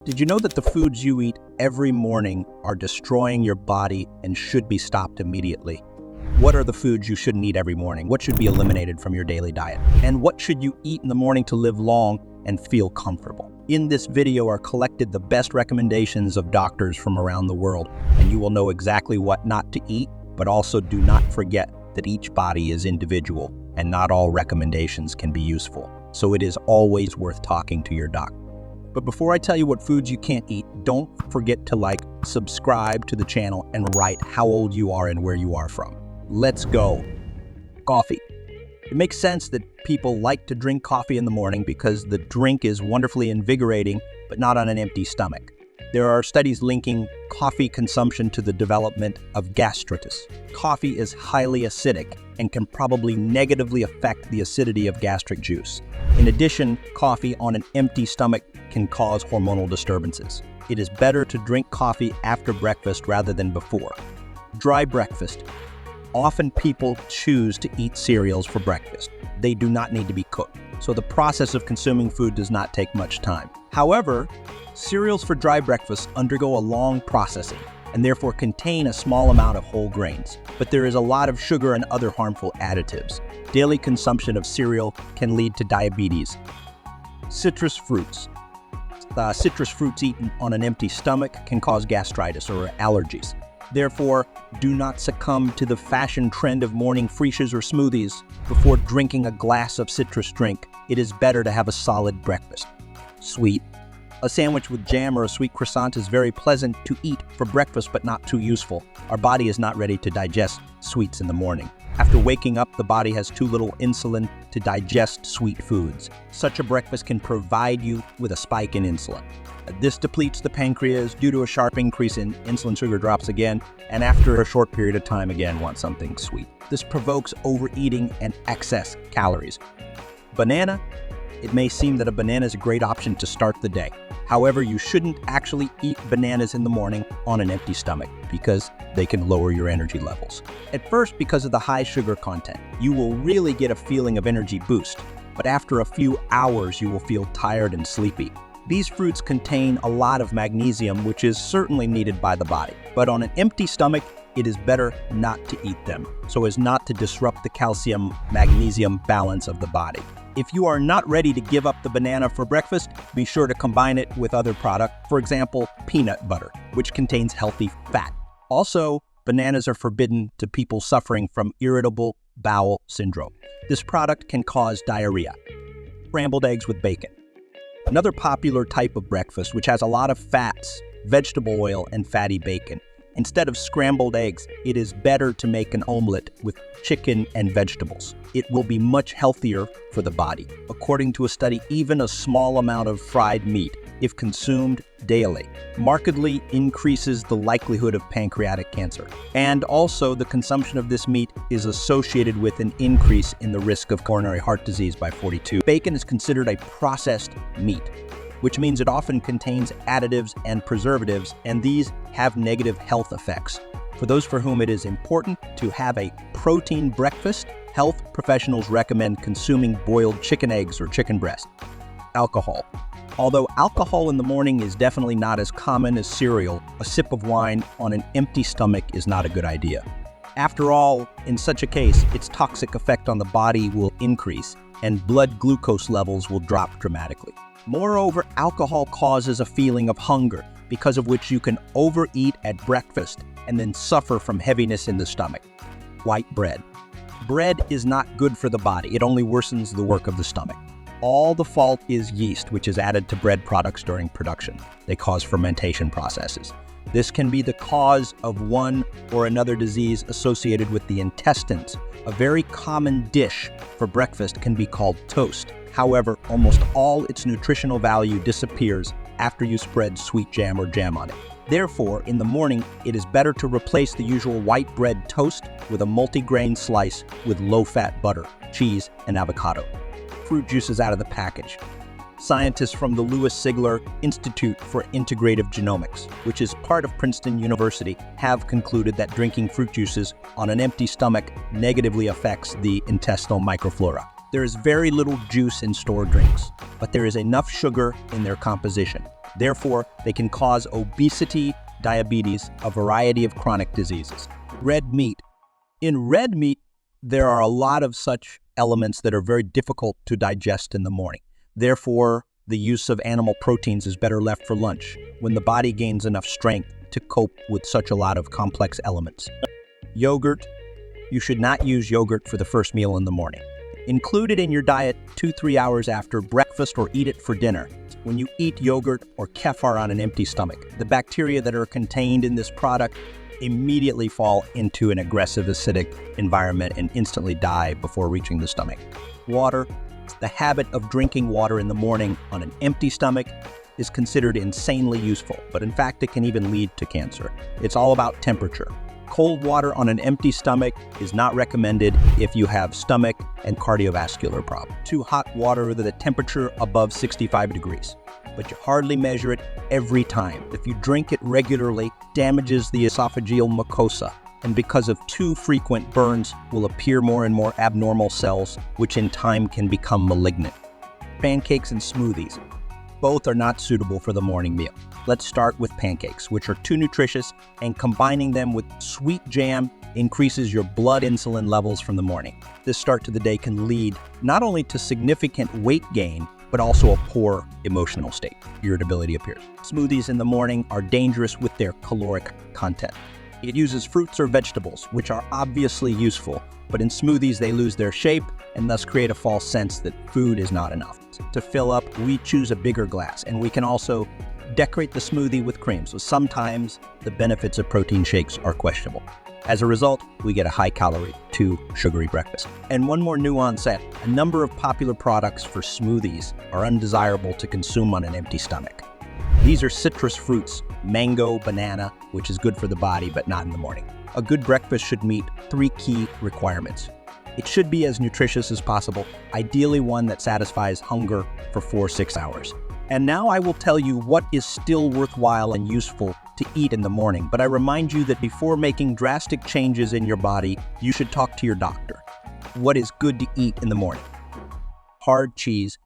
Did you know that the foods you eat every morning are destroying your body and should be stopped immediately? What are the foods you shouldn't eat every morning? What should be eliminated from your daily diet? And what should you eat in the morning to live long and feel comfortable? In this video are collected the best recommendations of doctors from around the world, and you will know exactly what not to eat, but also do not forget that each body is individual and not all recommendations can be useful. So it is always worth talking to your doctor. But before I tell you what foods you can't eat, don't forget to subscribe to the channel, and write how old you are and where you are from. Let's go. Coffee. It makes sense that people like to drink coffee in the morning because the drink is wonderfully invigorating, but not on an empty stomach. There are studies linking coffee consumption to the development of gastritis. Coffee is highly acidic and can probably negatively affect the acidity of gastric juice. In addition, coffee on an empty stomach can cause hormonal disturbances. It is better to drink coffee after breakfast rather than before. Dry breakfast. Often people choose to eat cereals for breakfast. They do not need to be cooked, so the process of consuming food does not take much time. However, cereals for dry breakfast undergo a long processing and therefore contain a small amount of whole grains. But there is a lot of sugar and other harmful additives. Daily consumption of cereal can lead to diabetes. Citrus fruits. Citrus fruits eaten on an empty stomach can cause gastritis or allergies. Therefore, do not succumb to the fashion trend of morning freesias or smoothies before drinking a glass of citrus drink. It is better to have a solid breakfast. Sweet. A sandwich with jam or a sweet croissant is very pleasant to eat for breakfast, but not too useful. Our body is not ready to digest sweets in the morning. After waking up, the body has too little insulin to digest sweet foods. Such a breakfast can provide you with a spike in insulin. This depletes the pancreas due to a sharp increase in insulin. Sugar drops again, and after a short period of time again want something sweet. This provokes overeating and excess calories. Banana. It may seem that a banana is a great option to start the day. However, you shouldn't actually eat bananas in the morning on an empty stomach because they can lower your energy levels. At first, because of the high sugar content, you will really get a feeling of energy boost, but after a few hours, you will feel tired and sleepy. These fruits contain a lot of magnesium, which is certainly needed by the body, but on an empty stomach, it is better not to eat them so as not to disrupt the calcium-magnesium balance of the body. If you are not ready to give up the banana for breakfast, be sure to combine it with other products, for example, peanut butter, which contains healthy fat. Also, bananas are forbidden to people suffering from irritable bowel syndrome. This product can cause diarrhea. Scrambled eggs with bacon. Another popular type of breakfast which has a lot of fats, vegetable oil, and fatty bacon. Instead of scrambled eggs, it is better to make an omelet with chicken and vegetables. It will be much healthier for the body. According to a study, even a small amount of fried meat, if consumed daily, markedly increases the likelihood of pancreatic cancer. And also, the consumption of this meat is associated with an increase in the risk of coronary heart disease by 42. Bacon is considered a processed meat, which means it often contains additives and preservatives, and these have negative health effects. For those for whom it is important to have a protein breakfast, health professionals recommend consuming boiled chicken eggs or chicken breast. Alcohol. Although alcohol in the morning is definitely not as common as cereal, a sip of wine on an empty stomach is not a good idea. After all, in such a case, its toxic effect on the body will increase, and blood glucose levels will drop dramatically. Moreover, alcohol causes a feeling of hunger, because of which you can overeat at breakfast and then suffer from heaviness in the stomach. White bread. Bread is not good for the body. It only worsens the work of the stomach. All the fault is yeast, which is added to bread products during production. They cause fermentation processes. This can be the cause of one or another disease associated with the intestines. A very common dish for breakfast can be called toast. However, almost all its nutritional value disappears after you spread sweet jam or jam on it. Therefore, in the morning, it is better to replace the usual white bread toast with a multigrain slice with low-fat butter, cheese, and avocado. Fruit juices out of the package. Scientists from the Louis Sigler Institute for Integrative Genomics, which is part of Princeton University, have concluded that drinking fruit juices on an empty stomach negatively affects the intestinal microflora. There is very little juice in store drinks, but there is enough sugar in their composition. Therefore, they can cause obesity, diabetes, a variety of chronic diseases. Red meat. In red meat, there are a lot of such elements that are very difficult to digest in the morning. Therefore, the use of animal proteins is better left for lunch, when the body gains enough strength to cope with such a lot of complex elements. Yogurt. You should not use yogurt for the first meal in the morning. Include it in your diet 2-3 hours after breakfast or eat it for dinner. When you eat yogurt or kefir on an empty stomach, the bacteria that are contained in this product immediately fall into an aggressive acidic environment and instantly die before reaching the stomach. Water. The habit of drinking water in the morning on an empty stomach is considered insanely useful, but in fact it can even lead to cancer. It's all about temperature. Cold water on an empty stomach is not recommended if you have stomach and cardiovascular problems. Too hot water with a temperature above 65 degrees, but you hardly measure it every time. If you drink it regularly, it damages the esophageal mucosa, and because of too frequent burns will appear more and more abnormal cells, which in time can become malignant. Pancakes and smoothies. Both are not suitable for the morning meal. Let's start with pancakes, which are too nutritious, and combining them with sweet jam increases your blood insulin levels from the morning. This start to the day can lead not only to significant weight gain, but also a poor emotional state. Irritability appears. Smoothies in the morning are dangerous with their caloric content. It uses fruits or vegetables, which are obviously useful, but in smoothies they lose their shape and thus create a false sense that food is not enough. To fill up, we choose a bigger glass, and we can also decorate the smoothie with cream, so sometimes the benefits of protein shakes are questionable. As a result, we get a high-calorie, too sugary breakfast. And one more nuance: a number of popular products for smoothies are undesirable to consume on an empty stomach. These are citrus fruits, mango, banana, which is good for the body but not in the morning. A good breakfast should meet 3 key requirements. It should be as nutritious as possible, ideally one that satisfies hunger for 4-6 hours. And now I will tell you what is still worthwhile and useful to eat in the morning, but I remind you that before making drastic changes in your body, you should talk to your doctor. What is good to eat in the morning? Hard cheese.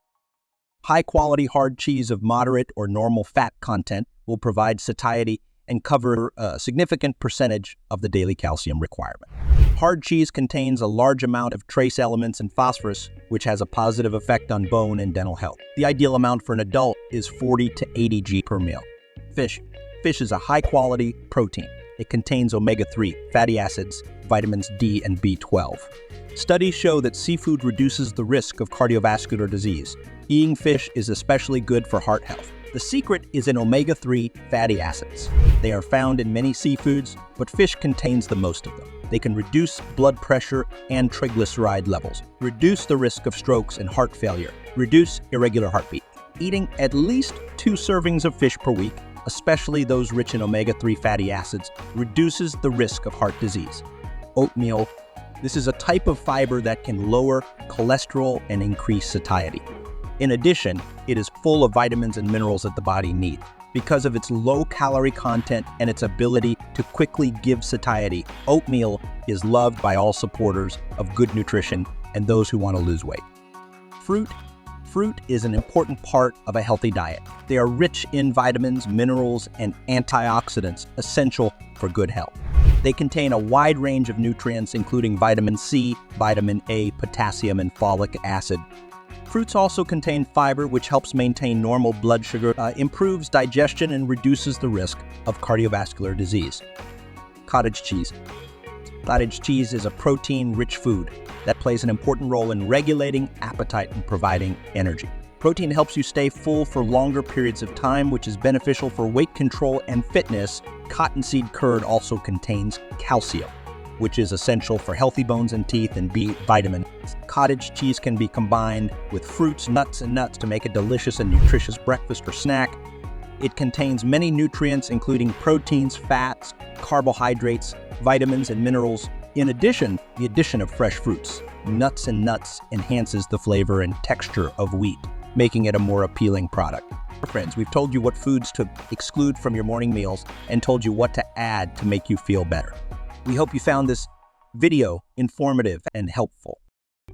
High-quality hard cheese of moderate or normal fat content will provide satiety and cover a significant percentage of the daily calcium requirement. Hard cheese contains a large amount of trace elements and phosphorus, which has a positive effect on bone and dental health. The ideal amount for an adult is 40 to 80 g per meal. Fish. Fish is a high-quality protein. It contains omega-3 fatty acids, vitamins D and B12. Studies show that seafood reduces the risk of cardiovascular disease. Eating fish is especially good for heart health. The secret is in omega-3 fatty acids. They are found in many seafoods, but fish contains the most of them. They can reduce blood pressure and triglyceride levels, reduce the risk of strokes and heart failure, reduce irregular heartbeat. Eating at least 2 servings of fish per week, especially those rich in omega-3 fatty acids, reduces the risk of heart disease. Oatmeal. This is a type of fiber that can lower cholesterol and increase satiety. In addition, it is full of vitamins and minerals that the body needs. Because of its low-calorie content and its ability to quickly give satiety, oatmeal is loved by all supporters of good nutrition and those who want to lose weight. Fruit. Fruit is an important part of a healthy diet. They are rich in vitamins, minerals, and antioxidants essential for good health. They contain a wide range of nutrients, including vitamin C, vitamin A, potassium, and folic acid. Fruits also contain fiber, which helps maintain normal blood sugar, improves digestion, and reduces the risk of cardiovascular disease. Cottage cheese. Cottage cheese is a protein-rich food that plays an important role in regulating appetite and providing energy. Protein helps you stay full for longer periods of time, which is beneficial for weight control and fitness. Cottonseed curd also contains calcium, which is essential for healthy bones and teeth, and B vitamins. Cottage cheese can be combined with fruits, nuts, and nuts to make a delicious and nutritious breakfast or snack. It contains many nutrients, including proteins, fats, carbohydrates, vitamins, and minerals. In addition, the addition of fresh fruits, nuts, and nuts enhances the flavor and texture of wheat, making it a more appealing product. Friends, we've told you what foods to exclude from your morning meals and told you what to add to make you feel better. We hope you found this video informative and helpful.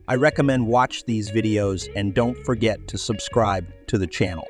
I recommend watch these videos and don't forget to subscribe to the channel.